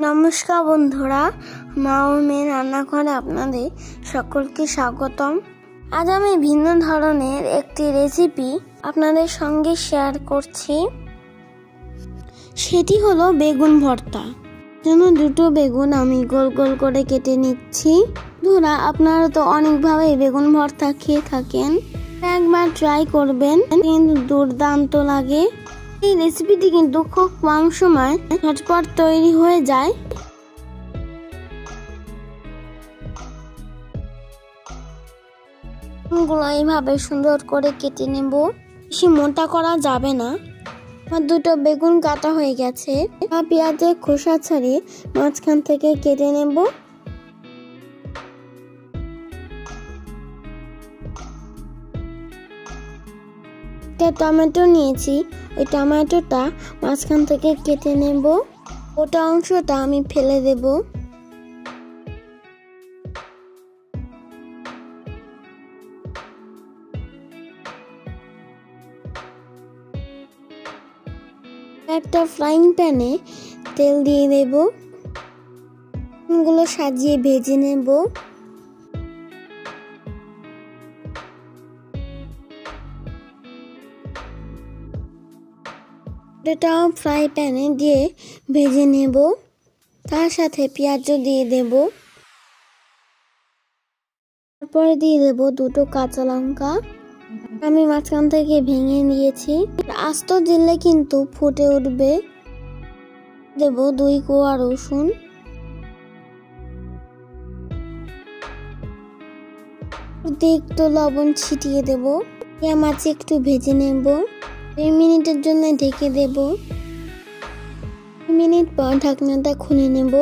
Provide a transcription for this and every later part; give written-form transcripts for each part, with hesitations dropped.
নমস্কার বন্ধুরা, মা ও মেয়ের রান্নাঘরে আপনাদের সকলকে স্বাগতম। আজ আমি ভিন্ন ধরনের একটি রেসিপি আপনাদের সঙ্গে শেয়ার করছি। সেটি হলো বেগুন ভর্তা। জন্য দুটো বেগুন আমি গোল গোল করে কেটে নিচ্ছি। বন্ধুরা, আপনারা তো অনেকভাবে বেগুন ভর্তা খেয়ে থাকেন, একবার ট্রাই করবেন, কিন্তু দুর্দান্ত লাগে। এই রেসিপিটি কিন্তু খুব কম সময় ঝটপট তৈরি হয়ে যায়। এইভাবে সুন্দর করে কেটে নেব, বেশি মোটা করা যাবে না। আমার দুটো বেগুন কাটা হয়ে গেছে। পেঁয়াজের খোসা ছাড়িয়ে মাঝখান থেকে কেটে নেব। একটা টমেটো নিয়েছি, ওই টমেটোটা মাঝখান থেকে কেটে নেব। ওটা অংশটা আমি ফেলে দেব। একটা ফ্রাইং প্যানে তেল দিয়ে দেব, বেগুনগুলো সাজিয়ে ভেজে নেব। এটাও ফ্রাই প্যানে দিয়ে ভেজে নেব। তার সাথে পেঁয়াজও দিয়ে দেব। তারপরে দিয়ে দেব দুটো কাঁচা লঙ্কা, আমি মাঝখান থেকে ভেঙে নিয়েছি। আস্ত দিলে কিন্তু ফুটে উঠবে। দেব 2 কোয়া রসুন, একটু লবণ ছিটিয়ে দেব। মাছ একটু ভেজে নেব। 2 মিনিটের জন্য ঢেকে দেব। 2 মিনিট পর ঢাকনাটা খুলে নেব।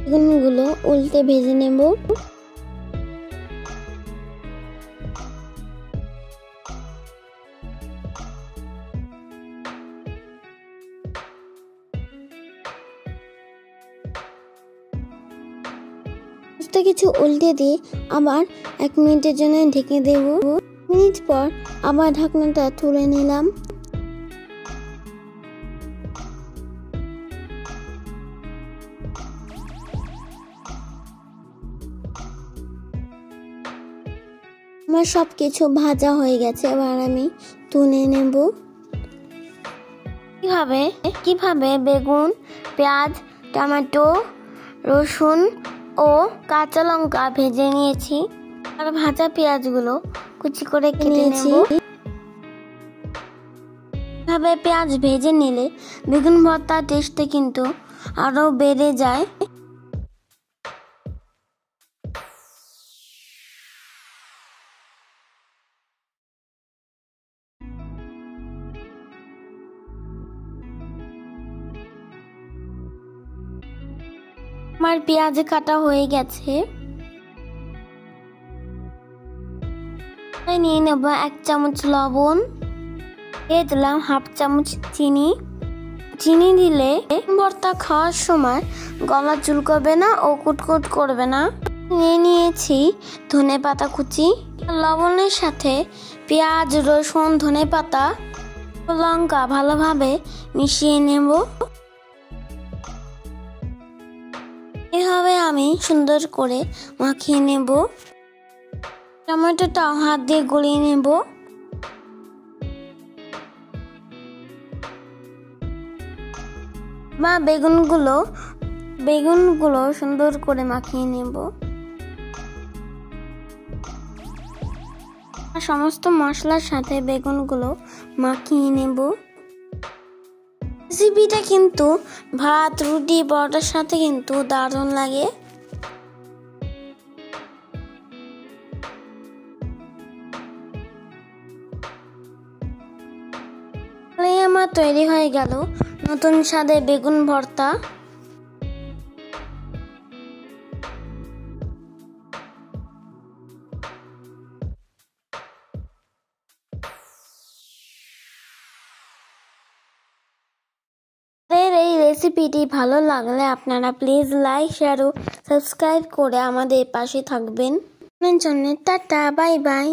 বেগুনগুলো উল্টে ভেজে নেব। কিছু উল্টে দিয়ে আবার 1 মিনিটের জন্য ঢেকে দেব। 1 মিনিট পর আবার ঢাকনাটা তুলে নিলাম। আমার সবকিছু ভাজা হয়ে গেছে, এবার আমি তুলে নেব। কিভাবে বেগুন, পেঁয়াজ, টমেটো, রসুন ও কাঁচা লঙ্কা ভেজে নিয়েছি। আর ভাজা পেঁয়াজগুলো কুচি করে কেটে নেব। এভাবে পেঁয়াজ ভেজে নিলে বেগুন ভর্তার টেস্টে কিন্তু আরো বেড়ে যায়। আমার পেঁয়াজ কাটা হয়ে গেছে। নিয়ে নেব 1 চামচ লবণ, দিয়ে দিলাম 1/2 চামচ চিনি। চিনি দিলে ভর্তা খাওয়ার সময় গলা চুলকাবে না ও কুটকুট করবে না। নিয়ে নিয়েছি ধনেপাতা কুচি। লবণের সাথে পেঁয়াজ, রসুন, ধনেপাতা, লঙ্কা ভালোভাবে মিশিয়ে নেব। এভাবে আমি সুন্দর করে মাখিয়ে নেব। টমেটোটাও হাত দিয়ে গলিয়ে নেব। বা বেগুনগুলো সুন্দর করে মাখিয়ে নেব। সমস্ত মশলার সাথে বেগুনগুলো মাখিয়ে নেব। রেসিপিটা কিন্তু ভাত, রুটি, পরোটার সাথে কিন্তু দারুণ লাগে। আমার তৈরি হয়ে গেল নতুন স্বাদের বেগুন ভর্তা। এই রেসিপিটি ভালো লাগলে আপনারা প্লিজ লাইক, শেয়ার ও সাবস্ক্রাইব করে আমাদের পাশে থাকবেন। Tata, bye by.